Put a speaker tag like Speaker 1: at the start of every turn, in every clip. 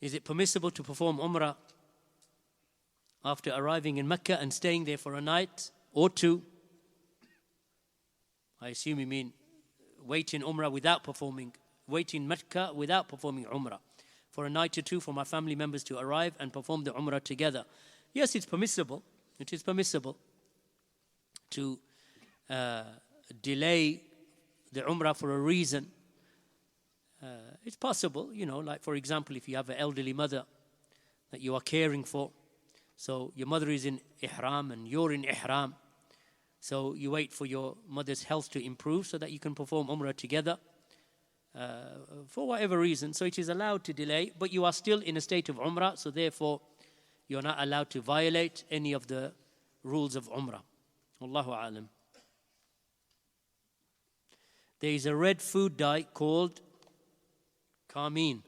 Speaker 1: Is it permissible to perform Umrah after arriving in Mecca and staying there for a night or two? I assume you mean wait in Mecca without performing Umrah for a night or two for my family members to arrive and perform the Umrah together. Yes, it's permissible. It is permissible to delay the Umrah for a reason. It's possible, like for example, if you have an elderly mother that you are caring for, so your mother is in Ihram and you're in Ihram, so you wait for your mother's health to improve so that you can perform Umrah together for whatever reason. So it is allowed to delay, but you are still in a state of Umrah, so therefore you're not allowed to violate any of the rules of Umrah. Wallahu a'lam. There is a red food dye called carmine.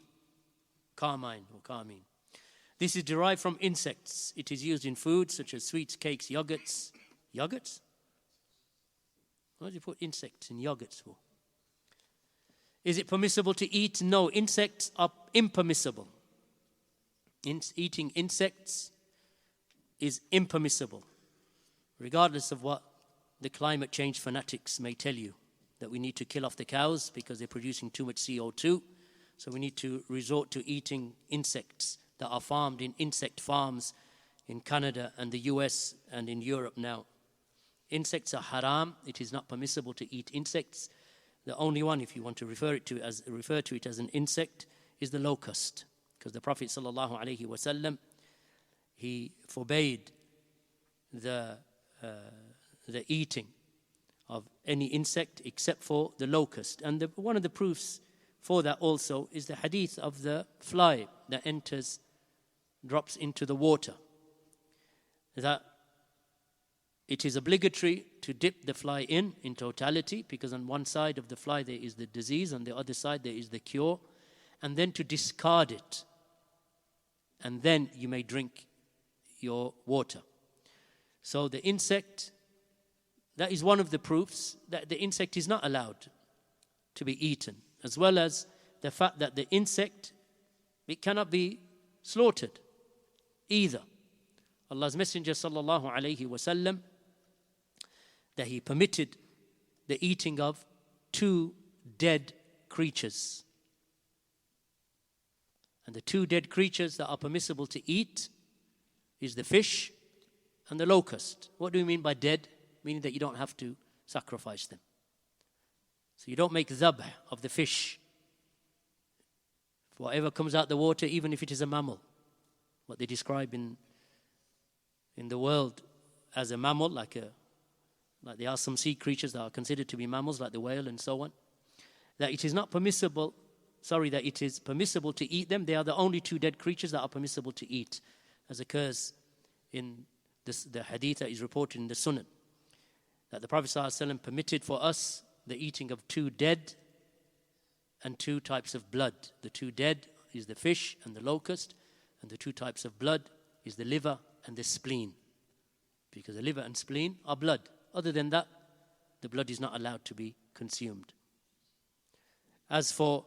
Speaker 1: This is derived from insects. It is used in foods such as sweets, cakes, yogurts. Yogurts? Why do you put insects in yogurts for? Is it permissible to eat? No, insects are impermissible. Eating insects is impermissible, regardless of what the climate change fanatics may tell you, that we need to kill off the cows because they're producing too much CO2. So we need to resort to eating insects that are farmed in insect farms in Canada and the US and in Europe now. Insects are haram. It is not permissible to eat insects. The only one, if you want to refer to it as an insect, is the locust. Because the Prophet ﷺ, he forbade the eating of any insect except for the locust. And one of the proofs for that also is the hadith of the fly that drops into the water. That it is obligatory to dip the fly in totality, because on one side of the fly there is the disease, on the other side there is the cure, and then to discard it. And then you may drink your water. So the insect, that is one of the proofs that the insect is not allowed to be eaten, as well as the fact that the insect, it cannot be slaughtered either. Allah's Messenger sallallahu alayhi wasallam, that he permitted the eating of 2 dead creatures. And the 2 dead creatures that are permissible to eat is the fish and the locust. What do we mean by dead? Meaning that you don't have to sacrifice them. So you don't make zabh of the fish. Whatever comes out the water, even if it is a mammal, what they describe in the world as a mammal, like there are some sea creatures that are considered to be mammals, like the whale and so on, that it is permissible to eat them. They are the only 2 dead creatures that are permissible to eat, as occurs in the hadith that is reported in the Sunan, that the Prophet ﷺ permitted for us the eating of 2 dead and 2 types of blood. The 2 dead is the fish and the locust, and the 2 types of blood is the liver and the spleen, because the liver and spleen are blood. Other than that, the blood is not allowed to be consumed. As for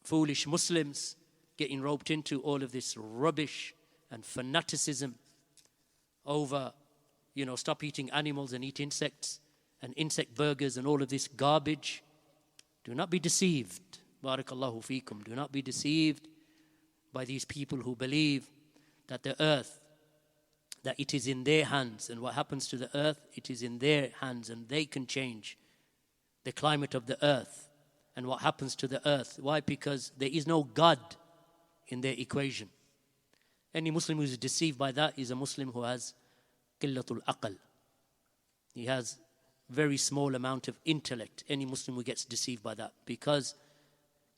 Speaker 1: foolish Muslims getting roped into all of this rubbish and fanaticism over, stop eating animals and eat insects and insect burgers and all of this garbage, do not be deceived. Barakallahu feekum. Do not be deceived by these people who believe that the earth, that it is in their hands, and what happens to the earth, it is in their hands, and they can change the climate of the earth and what happens to the earth. Why? Because there is no God in their equation. Any Muslim who is deceived by that is a Muslim who has qillatul aql. He has very small amount of intellect. Any Muslim who gets deceived by that, because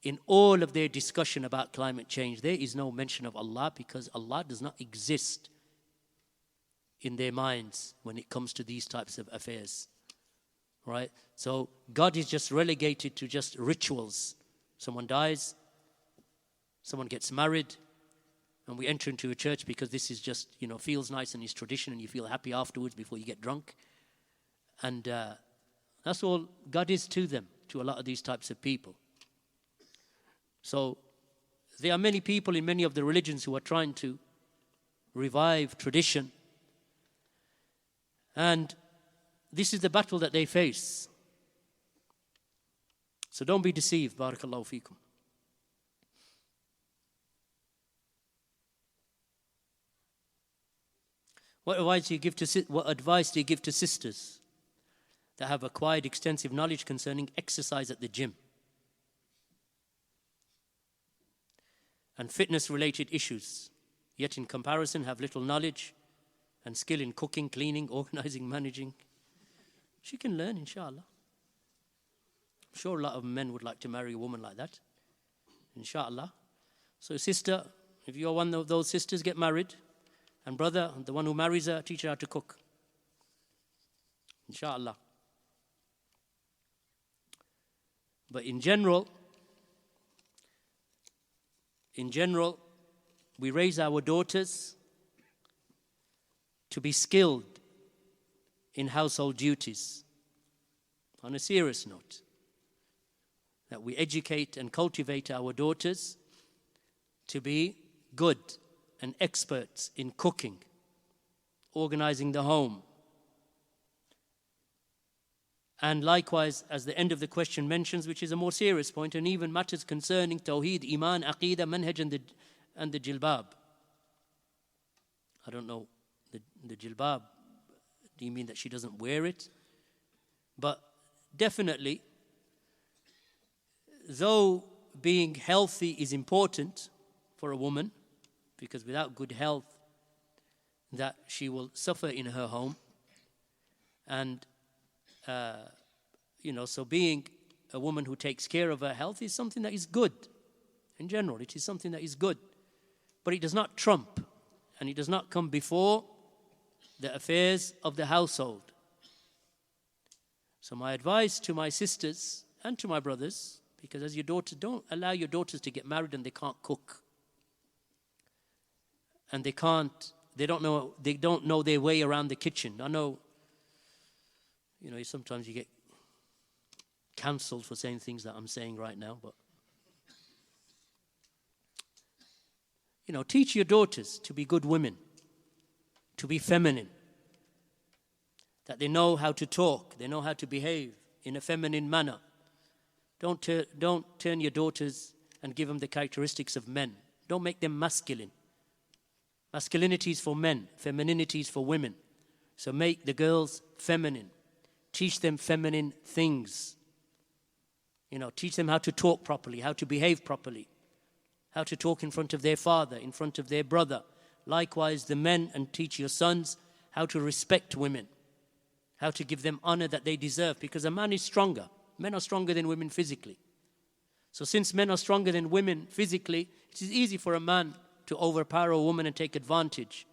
Speaker 1: in all of their discussion about climate change, there is no mention of Allah, because Allah does not exist in their minds when it comes to these types of affairs. Right? So God is just relegated to just rituals. Someone dies, someone gets married, and we enter into a church because this is just, feels nice and is tradition, and you feel happy afterwards before you get drunk. And that's all God is to them, to a lot of these types of people. So There are many people in many of the religions who are trying to revive tradition. And this is the battle that they face. So don't be deceived. Barakallahu feekum. What advice do you give to sisters that have acquired extensive knowledge concerning exercise at the gym and fitness-related issues, yet in comparison have little knowledge and skill in cooking, cleaning, organizing, managing? She can learn, inshallah. I'm sure a lot of men would like to marry a woman like that, inshallah. So sister, if you're one of those sisters, get married. And brother, the one who marries her, teach her how to cook. Inshallah. But in general, we raise our daughters to be skilled in household duties. On a serious note, that we educate and cultivate our daughters to be good and experts in cooking, organizing the home. And likewise, as the end of the question mentions, which is a more serious point, and even matters concerning Tawheed, Iman, Aqeedah, Manhaj and the Jilbab. I don't know, the Jilbab, do you mean that she doesn't wear it? But definitely, though being healthy is important for a woman, because without good health, that she will suffer in her home. And, so being a woman who takes care of her health is something that is good. In general, it is something that is good. But it does not trump, and it does not come before the affairs of the household. So my advice to my sisters and to my brothers, because as your daughters, don't allow your daughters to get married and they can't cook. And they don't know their way around the kitchen. I know, sometimes you get cancelled for saying things that I'm saying right now, but teach your daughters to be good women, to be feminine, that they know how to talk, they know how to behave in a feminine manner. Don't turn your daughters and give them the characteristics of men. Don't make them masculine. Masculinity is for men, femininity is for women. So make the girls feminine. Teach them feminine things. Teach them how to talk properly, how to behave properly, how to talk in front of their father, in front of their brother. Likewise, the men, and teach your sons how to respect women, how to give them honor that they deserve, because a man is stronger. Men are stronger than women physically. So since men are stronger than women physically, it is easy for a man to overpower a woman and take advantage.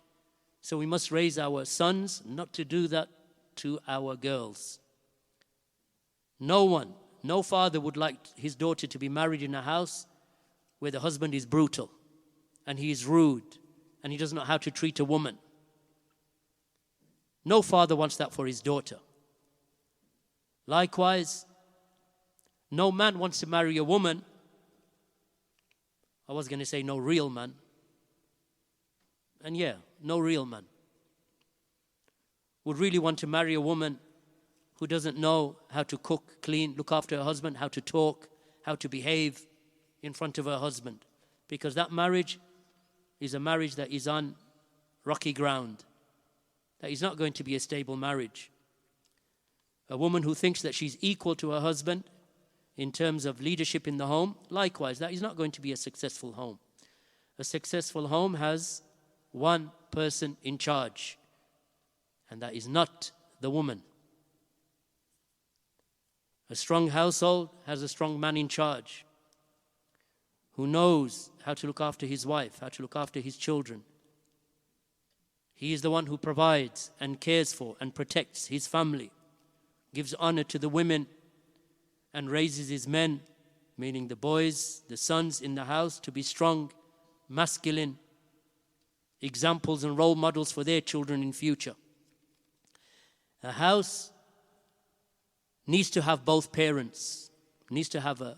Speaker 1: So we must raise our sons not to do that to our girls. No father would like his daughter to be married in a house where the husband is brutal and he is rude and he doesn't know how to treat a woman. No father wants that for his daughter. Likewise, no man wants to marry a woman. I was going to say no real man. And no real man would really want to marry a woman who doesn't know how to cook, clean, look after her husband, how to talk, how to behave in front of her husband. Because that marriage is a marriage that is on rocky ground. That is not going to be a stable marriage. A woman who thinks that she's equal to her husband in terms of leadership in the home, likewise, that is not going to be a successful home. A successful home has one person in charge, and that is not the woman. A strong household has a strong man in charge who knows how to look after his wife, how to look after his children. He is the one who provides and cares for and protects his family, gives honor to the women, and raises his men, meaning the boys, the sons in the house, to be strong, masculine examples and role models for their children in future. A house needs to have both parents, needs to have a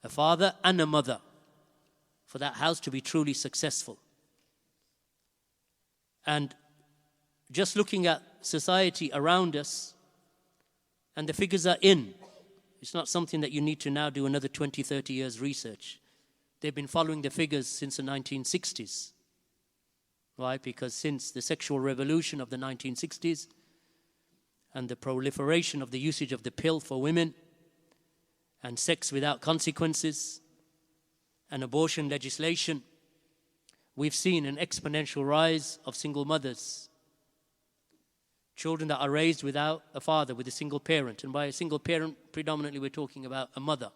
Speaker 1: a father and a mother, for that house to be truly successful. And just looking at society around us, and the figures are in. It's not something that you need to now do another 20, 30 years research. They've been following the figures since the 1960s. Why? Because since the sexual revolution of the 1960s and the proliferation of the usage of the pill for women and sex without consequences and abortion legislation, we've seen an exponential rise of single mothers. Children that are raised without a father, with a single parent. And by a single parent, predominantly we're talking about a mother.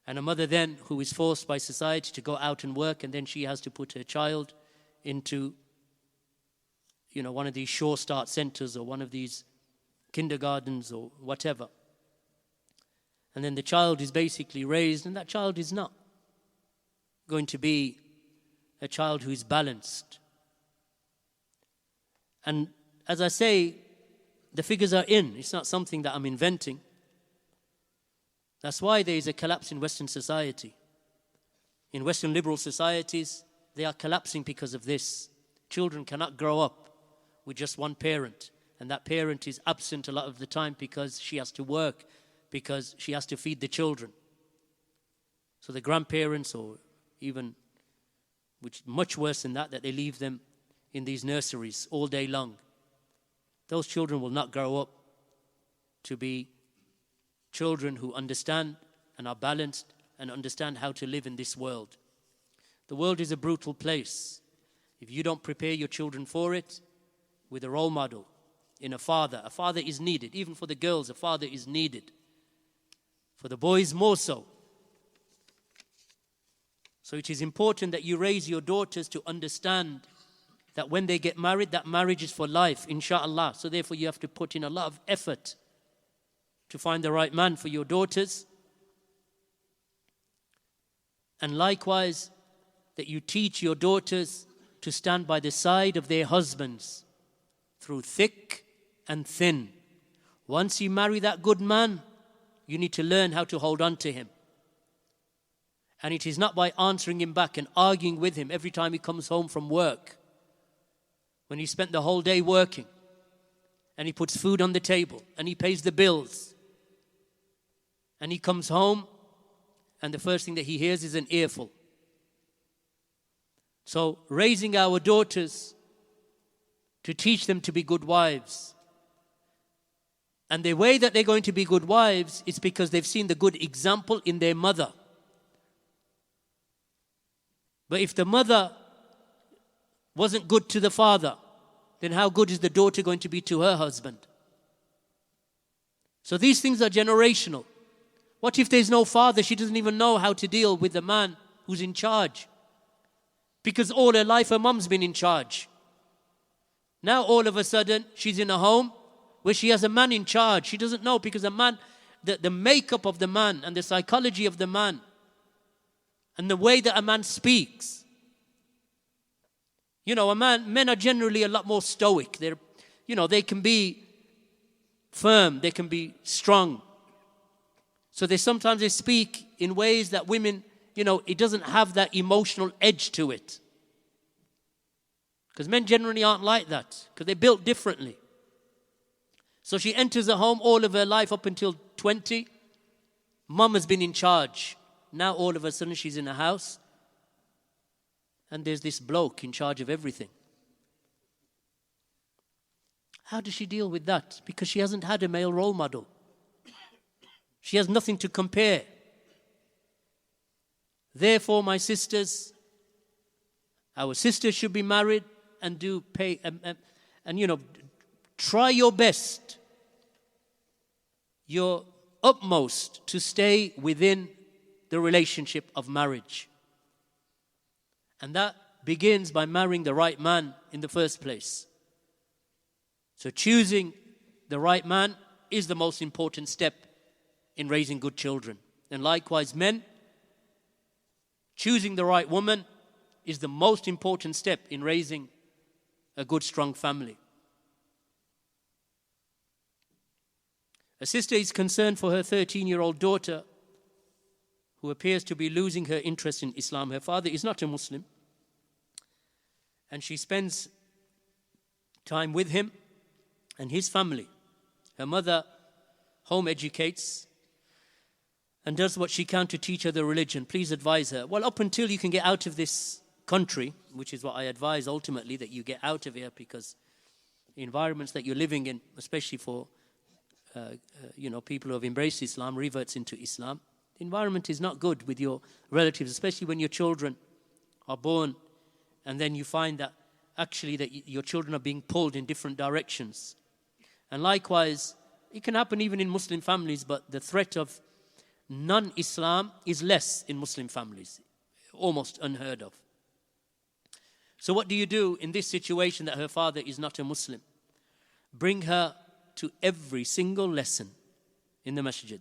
Speaker 1: And a mother then who is forced by society to go out and work, and then she has to put her child into, one of these Sure Start centers or one of these kindergartens or whatever. And then the child is basically raised, and that child is not going to be a child who is balanced. And as I say, the figures are in. It's not something that I'm inventing. That's why there is a collapse in Western society. In Western liberal societies, they are collapsing because of this. Children cannot grow up with just one parent. And that parent is absent a lot of the time because she has to work, because she has to feed the children. So the grandparents, or even, which is much worse than that they leave them in these nurseries all day long. Those children will not grow up to be children who understand and are balanced and understand how to live in this world. The world is a brutal place. If you don't prepare your children for it with a role model in a father is needed. Even for the girls, a father is needed. For the boys, more so. So it is important that you raise your daughters to understand that when they get married, that marriage is for life, inshallah. So therefore you have to put in a lot of effort to find the right man for your daughters. And likewise, that you teach your daughters to stand by the side of their husbands through thick and thin. Once you marry that good man, you need to learn how to hold on to him. And it is not by answering him back and arguing with him every time he comes home from work, when he spent the whole day working, and he puts food on the table, and he pays the bills, and he comes home, and the first thing that he hears is an earful. So raising our daughters to teach them to be good wives. And the way that they're going to be good wives is because they've seen the good example in their mother. But if the mother wasn't good to the father, then how good is the daughter going to be to her husband? So these things are generational. What if there's no father? She doesn't even know how to deal with the man who's in charge. Because all her life her mum's been in charge. Now all of a sudden she's in a home where she has a man in charge. She doesn't know, because a man, the makeup of the man and the psychology of the man and the way that a man speaks. Men are generally a lot more stoic. They can be firm, they can be strong. So sometimes they speak in ways that women, it doesn't have that emotional edge to it. Because men generally aren't like that, because they're built differently. So she enters a home all of her life up until 20. Mum has been in charge. Now all of a sudden she's in a house, and there's this bloke in charge of everything. How does she deal with that? Because she hasn't had a male role model. She has nothing to compare. Therefore, my sisters, our sisters should be married and try your best, your utmost to stay within the relationship of marriage. And that begins by marrying the right man in the first place. So choosing the right man is the most important step in raising good children. And likewise, men, choosing the right woman is the most important step in raising a good, strong family. A sister is concerned for her 13-year-old daughter who appears to be losing her interest in Islam. Her father is not a Muslim, and she spends time with him and his family. Her mother home educates and does what she can to teach her the religion. Please advise her. Well, up until you can get out of this country, which is what I advise ultimately, that you get out of here, because the environments that you're living in, especially for people who have embraced Islam, reverts into Islam. The environment is not good with your relatives, especially when your children are born, and then you find that actually that your children are being pulled in different directions. And likewise, it can happen even in Muslim families, but the threat of non-Islam is less in Muslim families, almost unheard of. So what do you do in this situation that her father is not a Muslim? Bring her to every single lesson in the masjid.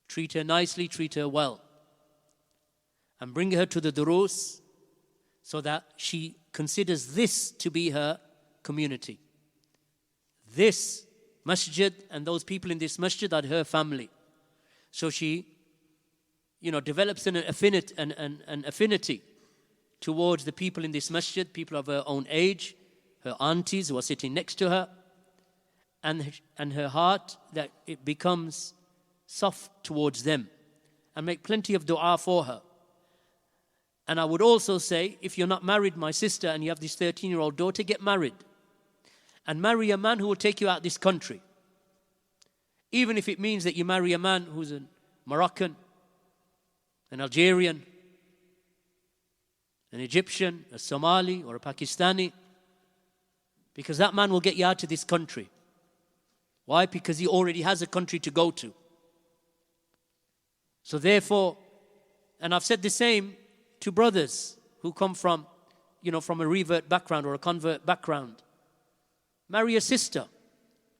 Speaker 1: Treat her nicely, treat her well. And bring her to the durus so that she considers this to be her community. This masjid and those people in this masjid are her family. So she, develops an affinity towards the people in this masjid, people of her own age, her aunties who are sitting next to her, and her heart, that it becomes soft towards them, and make plenty of dua for her. And I would also say, if you're not married, my sister, and you have this 13-year-old daughter, get married. And marry a man who will take you out of this country. Even if it means that you marry a man who's a Moroccan, an Algerian, an Egyptian, a Somali, or a Pakistani. Because that man will get you out of this country. Why? Because he already has a country to go to. So therefore, and I've said the same to brothers who come from a revert background or a convert background. Marry a sister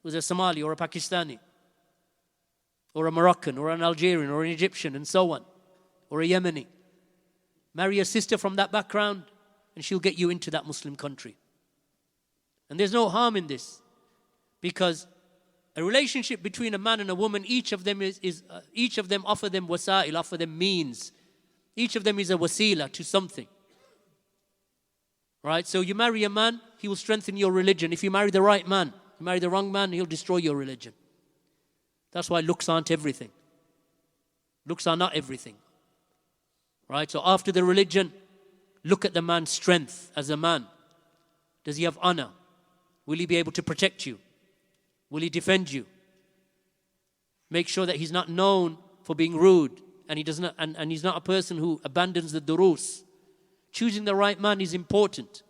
Speaker 1: who's a Somali or a Pakistani, or a Moroccan, or an Algerian, or an Egyptian, and so on, or a Yemeni. Marry a sister from that background, and she'll get you into that Muslim country. And there's no harm in this, because a relationship between a man and a woman, each of them offer them wasa'il, offer them means. Each of them is a wasila to something. Right? So you marry a man, he will strengthen your religion. If you marry the right man, you marry the wrong man, he'll destroy your religion. That's why looks aren't everything. Looks are not everything. Right? So after the religion, look at the man's strength as a man. Does he have honor? Will he be able to protect you? Will he defend you? Make sure that he's not known for being rude, and he's not a person who abandons the durus. Choosing the right man is important.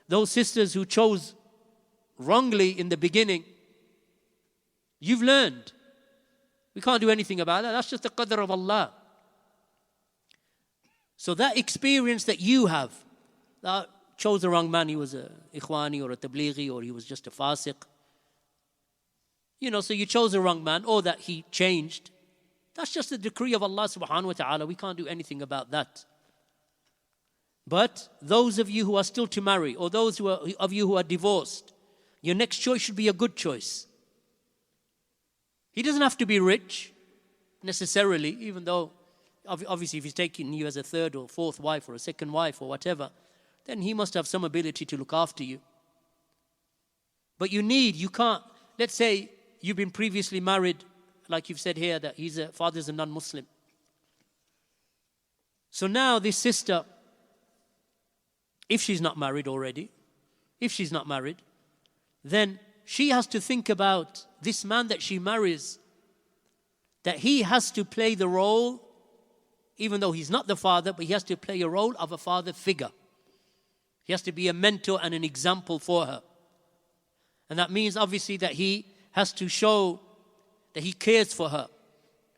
Speaker 1: Those sisters who chose wrongly in the beginning, you've learned. We can't do anything about that. That's just the qadr of Allah. So that experience that you have, that chose the wrong man, he was a ikhwani or a tablighi, or he was just a fasiq. So you chose the wrong man, or that he changed. That's just the decree of Allah subhanahu wa ta'ala. We can't do anything about that. But those of you who are still to marry, or those of you who are divorced, your next choice should be a good choice. He doesn't have to be rich, necessarily, even though, obviously, if he's taking you as a third or fourth wife or a second wife or whatever, then he must have some ability to look after you. But you can't, let's say you've been previously married, like you've said here, that his father's a non-Muslim. So now this sister, if she's not married already, then she has to think about this man that she marries, that he has to play the role, even though he's not the father, but he has to play a role of a father figure. He has to be a mentor and an example for her. And that means obviously that he has to show that he cares for her.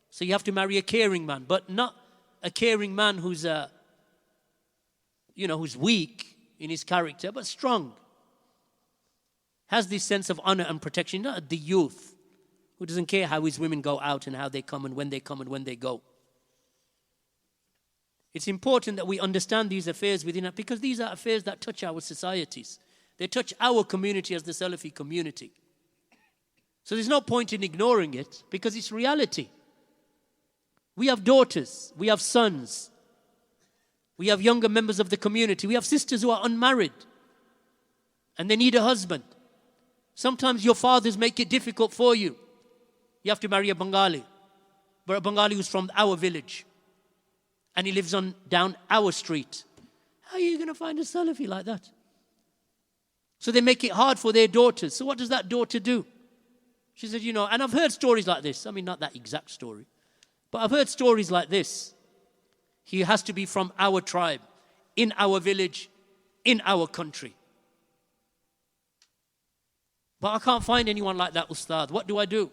Speaker 1: So you have to marry a caring man, but not a caring man who's who's weak in his character, but strong. Has this sense of honor and protection, not the youth who doesn't care how his women go out and how they come and when they come and when they go. It's important that we understand these affairs within us, because these are affairs that touch our societies. They touch our community as the Salafi community. So there's no point in ignoring it, because it's reality. We have daughters, we have sons, we have younger members of the community, we have sisters who are unmarried and they need a husband. Sometimes your fathers make it difficult for you. You have to marry a Bengali, but a Bengali who's from our village and he lives on down our street. How are you going to find a Salafi like that? So they make it hard for their daughters. So what does that daughter do? She said, and I've heard stories like this. I mean, not that exact story, but I've heard stories like this. He has to be from our tribe, in our village, in our country. But I can't find anyone like that, Ustad. What do I do?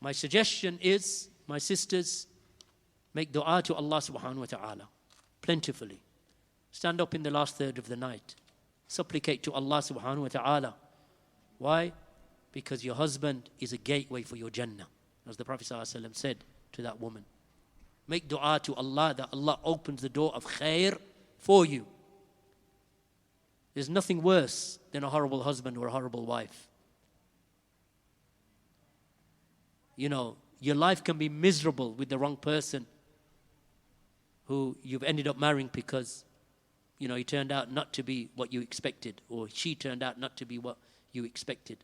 Speaker 1: My suggestion is, my sisters, make dua to Allah subhanahu wa ta'ala, plentifully. Stand up in the last third of the night. Supplicate to Allah subhanahu wa ta'ala. Why? Because your husband is a gateway for your Jannah. As the Prophet ﷺ said to that woman. Make dua to Allah that Allah opens the door of khair for you. There's nothing worse than a horrible husband or a horrible wife. Your life can be miserable with the wrong person who you've ended up marrying because, he turned out not to be what you expected, or she turned out not to be what you expected.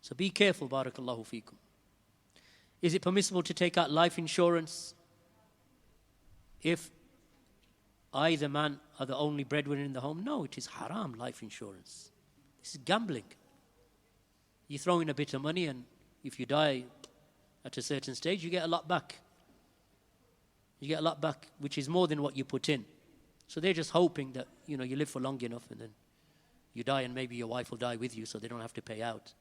Speaker 1: So be careful, barakallahu feekum. Is it permissible to take out life insurance if I, the man, are the only breadwinner in the home? No, it is haram, life insurance. This is gambling. You throw in a bit of money and if you die at a certain stage, you get a lot back. You get a lot back, which is more than what you put in. So they're just hoping that, you live for long enough and then you die and maybe your wife will die with you so they don't have to pay out.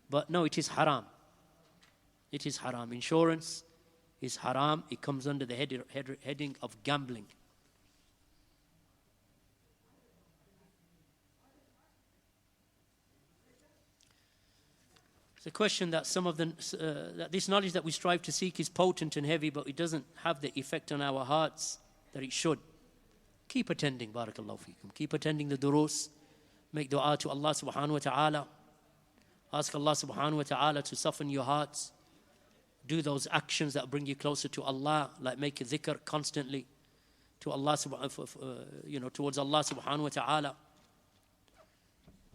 Speaker 1: But no, it is haram. It is haram. Insurance is haram. It comes under the heading of gambling. It's a question that that this knowledge that we strive to seek is potent and heavy, but it doesn't have the effect on our hearts that it should. Keep attending, barakallahu feekum. Keep attending the durus. Make dua to Allah subhanahu wa ta'ala. Ask Allah subhanahu wa ta'ala to soften your hearts. Do those actions that bring you closer to Allah, like make a dhikr constantly to Allah, towards Allah subhanahu wa ta'ala.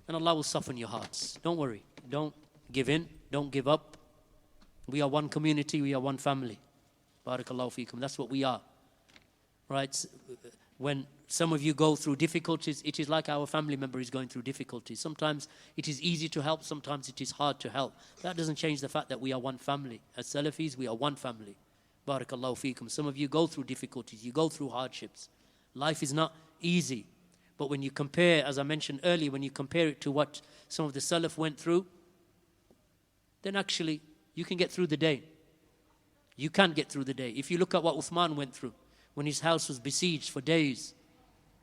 Speaker 1: And Allah will soften your hearts. Don't worry. Don't give in. Don't give up. We are one community. We are one family. Barakallahu feekum. That's what we are. Right? When some of you go through difficulties, it is like our family member is going through difficulties. Sometimes it is easy to help, sometimes it is hard to help. That doesn't change the fact that we are one family. As Salafis, we are one family. Barakallahu feekum. Some of you go through difficulties, you go through hardships. Life is not easy. But when you compare, as I mentioned earlier, when you compare it to what some of the Salaf went through, then actually you can get through the day. You can get through the day. If you look at what Uthman went through, when his house was besieged for days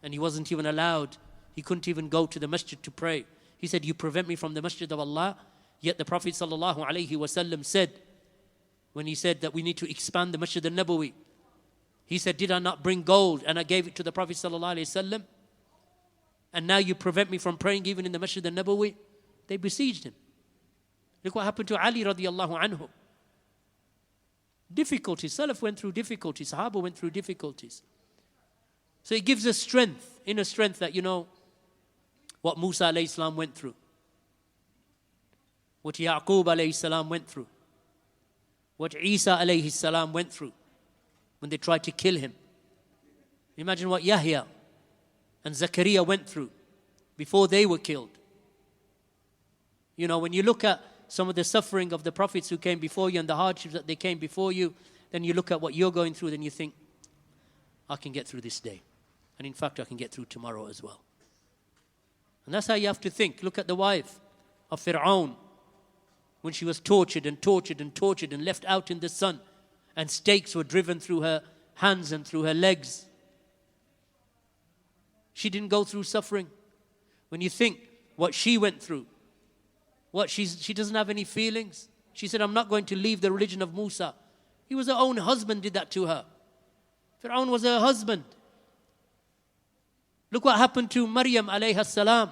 Speaker 1: and he wasn't even allowed, he couldn't even go to the masjid to pray. He said, you prevent me from the masjid of Allah. Yet the Prophet ﷺ said, when he said that we need to expand the masjid al-Nabawi, he said, did I not bring gold and I gave it to the Prophet ﷺ? And now you prevent me from praying even in the masjid al-Nabawi? They besieged him. Look what happened to Ali radiallahu anhu. Difficulties. Salaf went through difficulties. Sahaba went through difficulties. So it gives us strength, inner strength, that what Musa alayhi salam went through, what Yaqub alayhi salam went through, what Isa alayhi salam went through when they tried to kill him. Imagine what Yahya and Zakaria went through before they were killed. When you look at some of the suffering of the prophets who came before you and the hardships that they came before you, then you look at what you're going through, then you think, I can get through this day. And in fact, I can get through tomorrow as well. And that's how you have to think. Look at the wife of Fir'aun when she was tortured and tortured and tortured and left out in the sun, and stakes were driven through her hands and through her legs. She didn't go through suffering. When you think what she went through, she doesn't have any feelings. She said, I'm not going to leave the religion of Musa. He was her own husband, did that to her. Fir'aun was her husband. Look what happened to Maryam alayha salam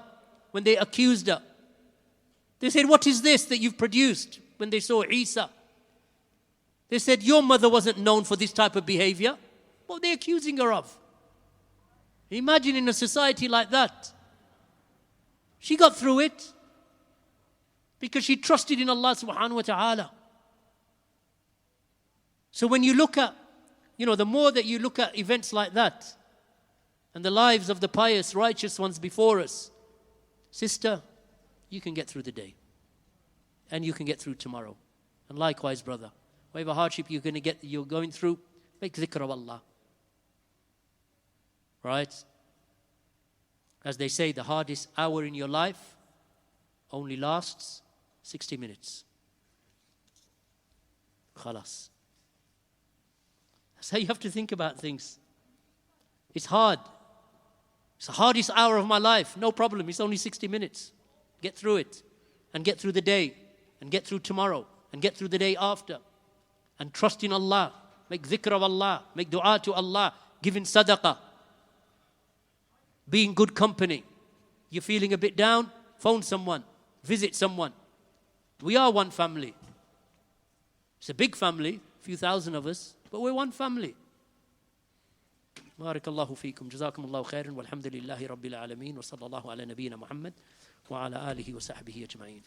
Speaker 1: when they accused her. They said, what is this that you've produced? When they saw Isa They said, your mother wasn't known for this type of behavior. What are they accusing her of? Imagine in a society like that. She got through it because she trusted in Allah subhanahu wa ta'ala. So when you look at, the more that you look at events like that and the lives of the pious, righteous ones before us, sister, you can get through the day and you can get through tomorrow. And likewise, brother, whatever hardship you're going through, make dhikr of Allah. Right? As they say, the hardest hour in your life only lasts 60 minutes. Khalas. That's how you have to think about things. It's hard. It's the hardest hour of my life. No problem. It's only 60 minutes. Get through it. And get through the day. And get through tomorrow. And get through the day after. And trust in Allah. Make dhikr of Allah. Make dua to Allah. Give in sadaqah. Be in good company. You're feeling a bit down? Phone someone. Visit someone. We are one family. It's a big family. A few thousand of us. But we're one family. بارك الله فيكم جزاكم الله خيرا والحمد لله رب العالمين وصلى الله على نبينا محمد وعلى آله وصحبه أجمعين.